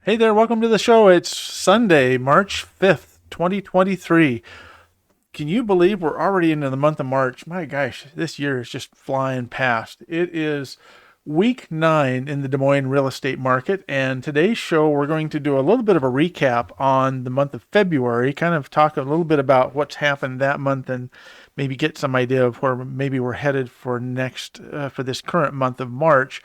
Hey there, welcome to the show. It's Sunday, March 5th, 2023. Can you believe we're already into the month of March? My gosh, this year is just flying past. It is week 9 in the Des Moines real estate market, and today's show we're going to do a little bit of a recap on the month of February, kind of talk a little bit about what's happened that month and maybe get some idea of where maybe we're headed for for this current month of March.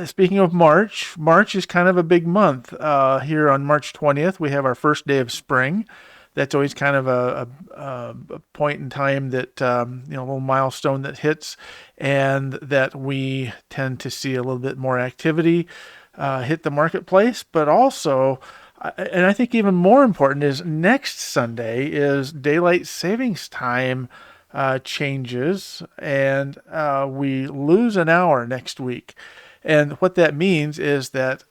Speaking of March, March is kind of a big month. Here on March 20th, we have our first day of spring. That's always kind of a point in time that, a little milestone that hits, and that we tend to see a little bit more activity hit the marketplace. But also, and I think even more important, is next Sunday is daylight savings time changes, and we lose an hour next week. And what that means is that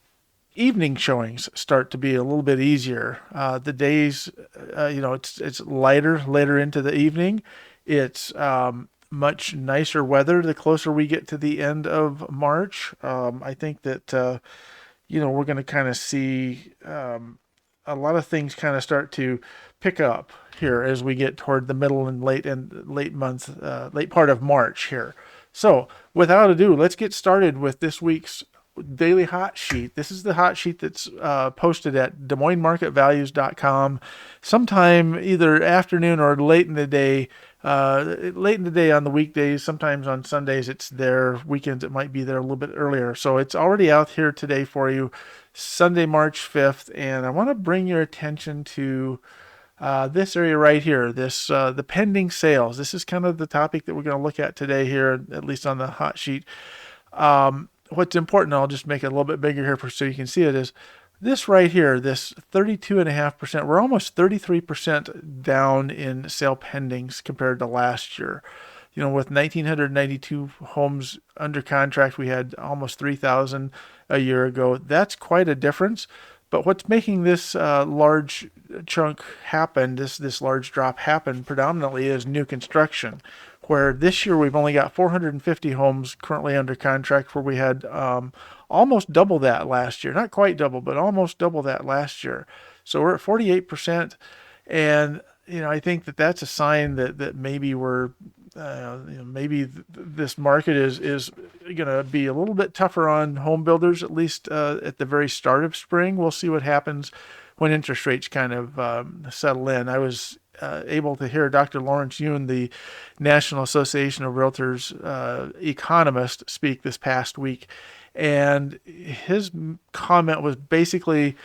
evening showings start to be a little bit easier. The days, it's lighter later into the evening. It's much nicer weather the closer we get to the end of March. I think that we're going to kind of see a lot of things kind of start to pick up here as we get toward the middle and late part of March here. So, without ado, let's get started with this week's daily hot sheet. This is the hot sheet that's posted at DesMoinesMarketValues.com sometime either afternoon or late in the day. Late in the day on the weekdays, sometimes on Sundays it's there. Weekends it might be there a little bit earlier. So it's already out here today for you, Sunday, March 5th. And I want to bring your attention to this area right here, the pending sales. This is kind of the topic that we're going to look at today here, at least on the hot sheet. What's important, I'll just make it a little bit bigger here so you can see it, is this right here, this 32.5%. We're almost 33% down in sale pendings compared to last year. With 1,992 homes under contract, we had almost 3,000 a year ago. That's quite a difference. But what's making this large chunk happen, this large drop happen predominantly is new construction, where this year we've only got 450 homes currently under contract, where we had almost double that last year. Not quite double, but almost double that last year. So we're at 48%. And, I think that that's a sign that maybe maybe this market is going to be a little bit tougher on home builders, at least at the very start of spring. We'll see what happens when interest rates kind of settle in. I was able to hear Dr. Lawrence Yun, the National Association of Realtors economist, speak this past week. And his comment was basically,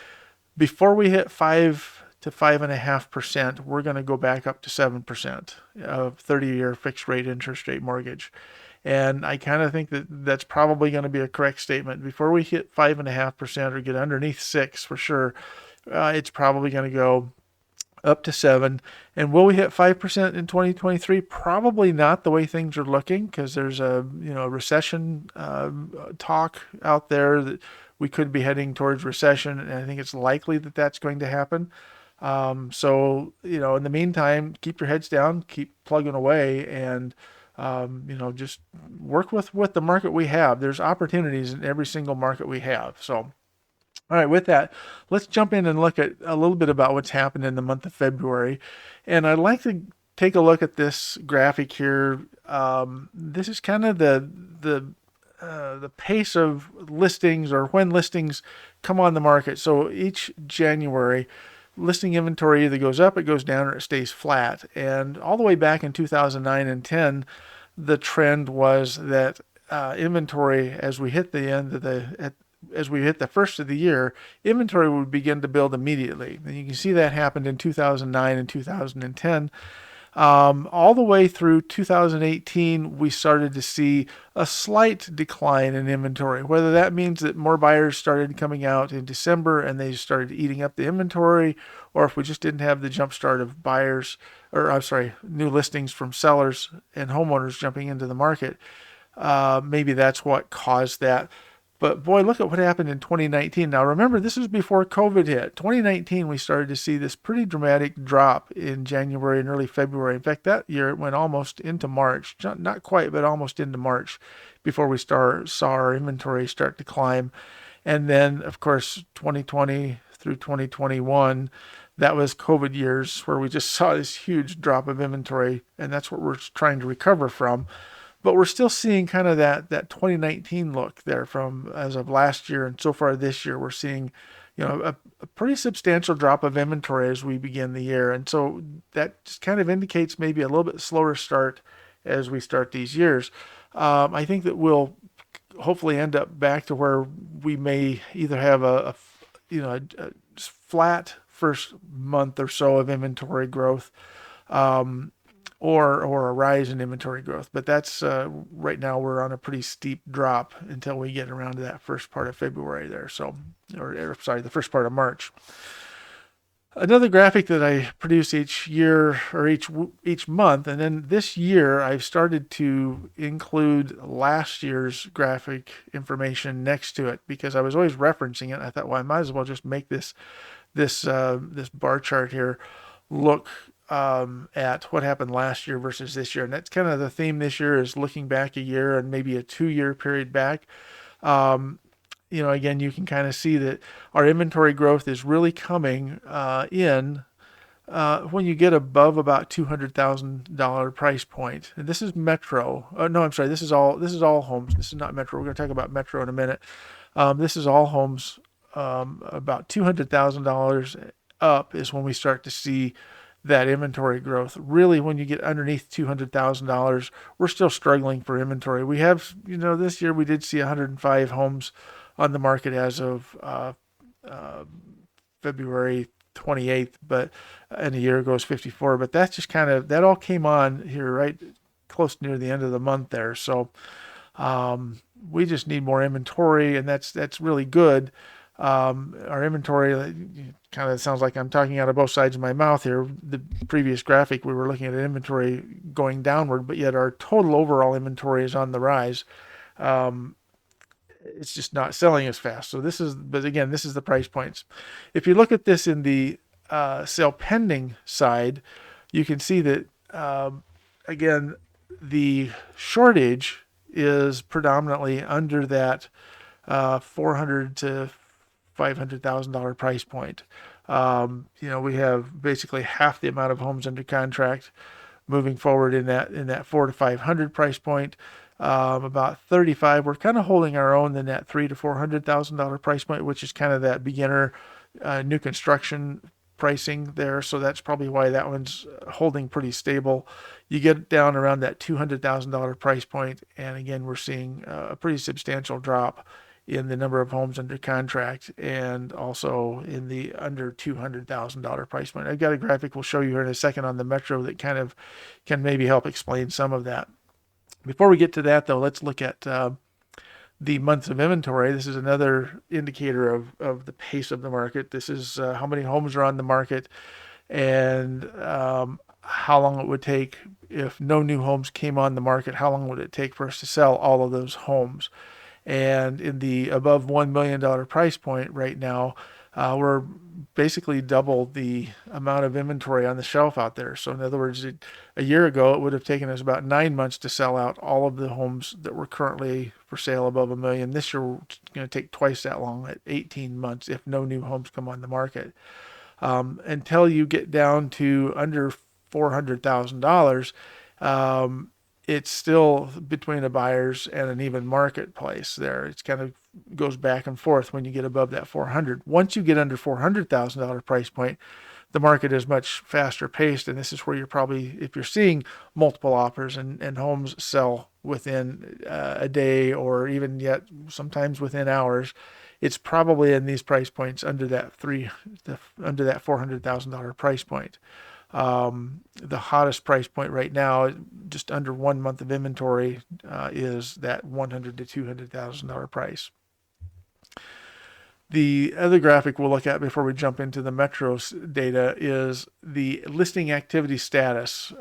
before we hit 5 to 5.5%, we're going to go back up to 7% of 30-year fixed rate interest rate mortgage. And I kind of think that that's probably going to be a correct statement. Before we hit 5.5% or get underneath 6 for sure, it's probably going to go up to 7. And will we hit 5% in 2023? Probably not, the way things are looking, because there's a recession talk out there that we could be heading towards recession, and I think it's likely that that's going to happen. So, in the meantime, keep your heads down, keep plugging away, and, just work with the market we have. There's opportunities in every single market we have. So, all right, with that, let's jump in and look at a little bit about what's happened in the month of February. And I'd like to take a look at this graphic here. This is kind of the pace of listings, or when listings come on the market. So each January, listing inventory either goes up, it goes down, or it stays flat. And all the way back in 2009 and 10, the trend was that inventory, as we hit the first of the year, inventory would begin to build immediately. And you can see that happened in 2009 and 2010. All the way through 2018, we started to see a slight decline in inventory. Whether that means that more buyers started coming out in December and they started eating up the inventory, or if we just didn't have the jump start of buyers, or I'm sorry, new listings from sellers and homeowners jumping into the market, maybe that's what caused that. But boy, look at what happened in 2019. Now remember, this was before COVID hit. 2019, we started to see this pretty dramatic drop in January and early February. In fact, that year it went almost into March. Not quite, but almost into March before we saw our inventory start to climb. And then, of course, 2020 through 2021, that was COVID years where we just saw this huge drop of inventory, and that's what we're trying to recover from. But we're still seeing kind of that 2019 look there from as of last year, and so far this year we're seeing, a pretty substantial drop of inventory as we begin the year, and so that just kind of indicates maybe a little bit slower start as we start these years. I think that we'll hopefully end up back to where we may either have a flat first month or so of inventory growth, um, or a rise in inventory growth. But that's right now we're on a pretty steep drop until we get around to that first part of February there. So, or sorry, the first part of March. Another graphic that I produce each year or each month, and then this year I've started to include last year's graphic information next to it because I was always referencing it. I thought, well, I might as well just make this bar chart here look at what happened last year versus this year, and that's kind of the theme this year is looking back a year and maybe a 2-year period back. Um, again, you can kind of see that our inventory growth is really coming in when you get above about $200,000 price point. And this is metro. No, I'm sorry. This is all homes. This is not metro. We're going to talk about metro in a minute. This is all homes. About $200,000 up is when we start to see that inventory growth. Really, when you get underneath $200,000, we're still struggling for inventory. We have, this year we did see 105 homes on the market as of February 28th, but and a year ago was 54. But that's just that all came on here right close near the end of the month there. So we just need more inventory, and that's really good. Our inventory kind of sounds like I'm talking out of both sides of my mouth here. The previous graphic, we were looking at inventory going downward, but yet our total overall inventory is on the rise. It's just not selling as fast. But again, this is the price points. If you look at this in the sale pending side, you can see that, again, the shortage is predominantly under that $400,000 to $500,000 price point. We have basically half the amount of homes under contract moving forward in that 400 to 500 price point. About 35, we're kind of holding our own in that $300,000 to $400,000 price point, which is kind of that beginner new construction pricing there. So that's probably why that one's holding pretty stable. You get down around that $200,000 price point, and again, we're seeing a pretty substantial drop in the number of homes under contract and also in the under $200,000 price point. I've got a graphic we'll show you here in a second on the metro that kind of can maybe help explain some of that. Before we get to that, though, let's look at the months of inventory. This is another indicator of the pace of the market. This is how many homes are on the market and how long it would take if no new homes came on the market. How long would it take for us to sell all of those homes? And in the above $1 million price point right now, we're basically double the amount of inventory on the shelf out there. So in other words, a year ago, it would have taken us about 9 months to sell out all of the homes that were currently for sale above $1 million. This year, it's going to take twice that long at 18 months if no new homes come on the market. Until you get down to under $400,000, it's still between a buyer's and an even marketplace there. It's kind of goes back and forth when you get above that 400. Once you get under $400,000 price point, the market is much faster paced, and this is where you're probably, if you're seeing multiple offers and homes sell within a day or even yet sometimes within hours, it's probably in these price points under that $400,000 price point. The hottest price point right now, just under 1 month of inventory, is that $100,000 to $200,000 price. The other graphic we'll look at before we jump into the metros data is the listing activity status.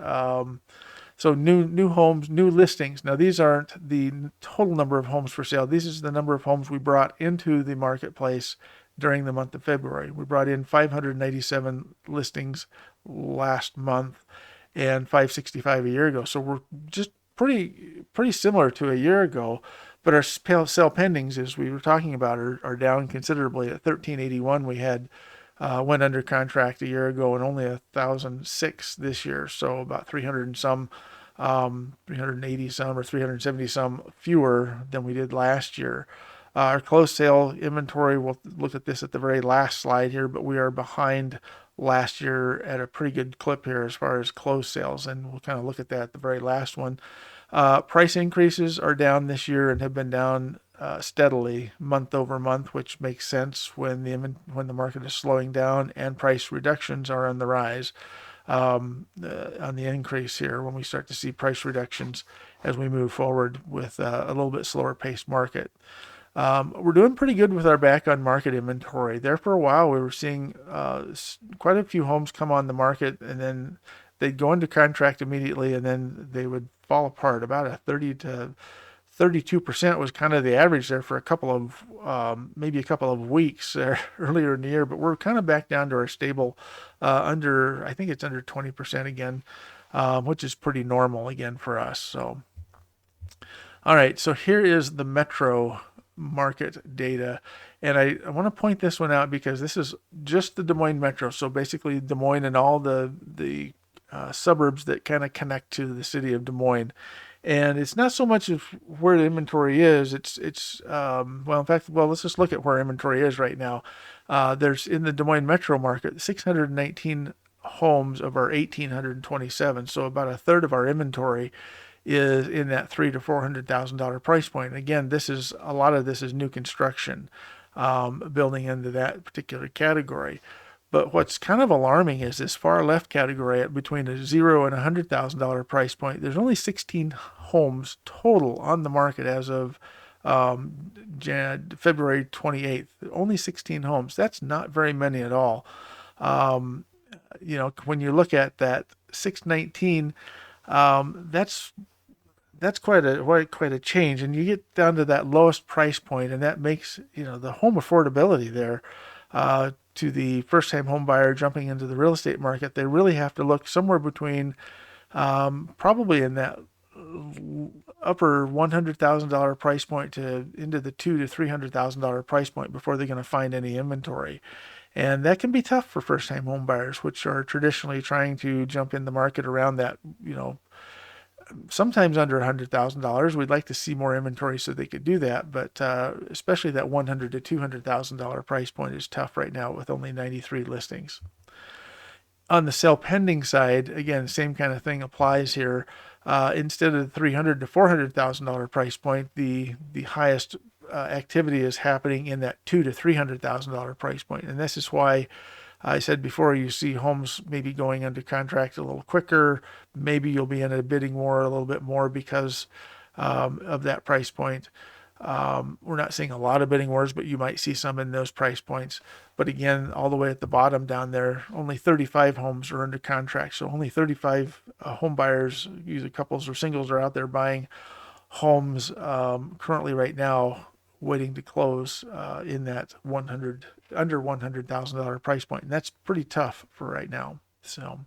So new homes, new listings. Now these aren't the total number of homes for sale. This is the number of homes we brought into the marketplace during the month of February. We brought in 587 listings last month and 565 a year ago. So we're just pretty similar to a year ago. But our sale pendings, as we were talking about, are down considerably. At 1381, we had went under contract a year ago, and only 1,006 this year. So about 300 and some, 380 some, or 370 some fewer than we did last year. Our closed sale inventory, we'll look at this at the very last slide here, but we are behind last year at a pretty good clip here as far as closed sales, and we'll kind of look at that at the very last one. Price increases are down this year and have been down steadily month over month, which makes sense when the market is slowing down, and price reductions are on the rise, on the increase here when we start to see price reductions as we move forward with a little bit slower paced market. We're doing pretty good with our back on market inventory. There for a while, we were seeing quite a few homes come on the market, and then they'd go into contract immediately, and then they would fall apart. About a 30 to 32% was kind of the average there for a couple of maybe a couple of weeks earlier in the year. But we're kind of back down to our stable I think it's under 20% again, which is pretty normal again for us. So, all right, so here is the metro market data. And I want to point this one out because this is just the Des Moines metro. So basically Des Moines and all the suburbs that kind of connect to the city of Des Moines. And it's not so much of where the inventory is. Well, in fact, let's just look at where inventory is right now. There's in the Des Moines metro market, 619 homes of our 1,827. So about a third of our inventory is in that $300,000 to $400,000 price point. Again, a lot of this is new construction, building into that particular category. But what's kind of alarming is this far left category at between a $0 and $100,000 price point. There's only 16 homes total on the market as of February 28th. Only 16 homes. That's not very many at all. When you look at that 619, that's quite a change. And you get down to that lowest price point, and that makes the home affordability there. To the first-time home buyer jumping into the real estate market, they really have to look somewhere between probably in that upper $100,000 price point to into the $200,000 to $300,000 price point before they're going to find any inventory. And that can be tough for first-time home buyers, which are traditionally trying to jump in the market around that, sometimes under $100,000. We'd like to see more inventory so they could do that, but especially that $100,000 to $200,000 price point is tough right now with only 93 listings. On the sale pending side, again, same kind of thing applies here. Instead of the $300,000 to $400,000 price point, the highest activity is happening in that $200,000 to $300,000 price point, and this is why I said before, you see homes maybe going under contract a little quicker. Maybe you'll be in a bidding war a little bit more because of that price point. We're not seeing a lot of bidding wars, but you might see some in those price points. But again, all the way at the bottom down there, only 35 homes are under contract. So only 35 home buyers, usually couples or singles, are out there buying homes currently right now, waiting to close in that under $100,000 price point. And that's pretty tough for right now. So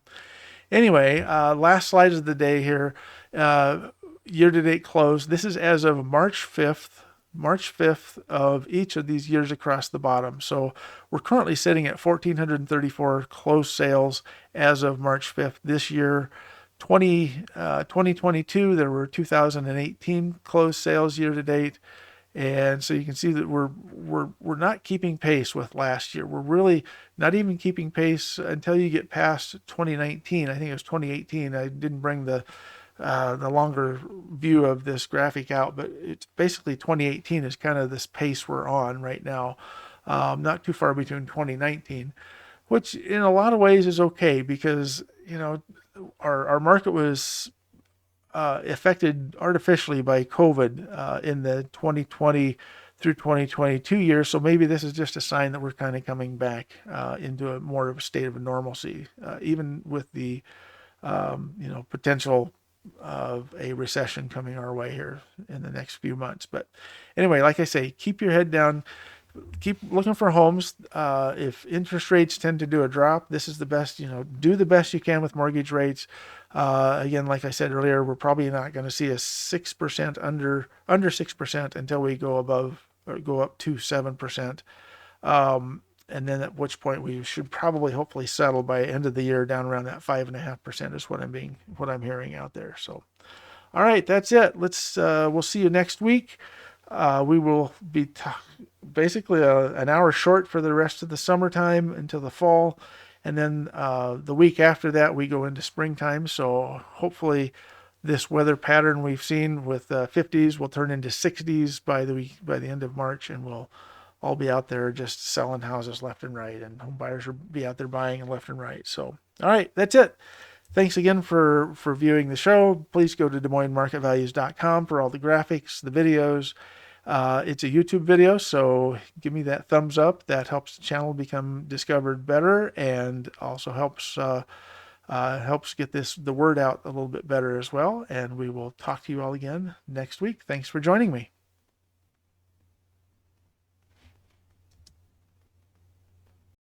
anyway, last slide of the day here, year-to-date close. This is as of March 5th of each of these years across the bottom. So we're currently sitting at 1,434 closed sales as of March 5th this year. 2022, there were 2,018 closed sales year-to-date. And so you can see that we're not keeping pace with last year. We're really not even keeping pace until you get past 2019. I think it was 2018. I didn't bring the longer view of this graphic out, but it's basically 2018 is kind of this pace we're on right now. Not too far between 2019, which in a lot of ways is okay because our market was affected artificially by COVID in the 2020 through 2022 year. So maybe this is just a sign that we're kind of coming back into a more of a state of normalcy, even with the potential of a recession coming our way here in the next few months. But anyway, like I say, keep your head down. Keep looking for homes. If interest rates tend to do a drop, this is the best, do the best you can with mortgage rates. Again, like I said earlier, we're probably not going to see a 6% under 6% until we go above or go up to 7%. And then at which point we should probably hopefully settle by end of the year down around that 5.5% is what I'm hearing out there. So, all right, that's it. We'll see you next week. We will be basically an hour short for the rest of the summertime until the fall. And then the week after that, we go into springtime. So hopefully this weather pattern we've seen with 50s will turn into 60s by the end of March, and we'll all be out there just selling houses left and right, and home buyers will be out there buying left and right. So, all right, that's it. Thanks again for viewing the show. Please go to DesMoinesMarketValues.com for all the graphics, the videos. It's a YouTube video, so give me that thumbs up. That helps the channel become discovered better, and also helps get the word out a little bit better as well. And we will talk to you all again next week. Thanks for joining me.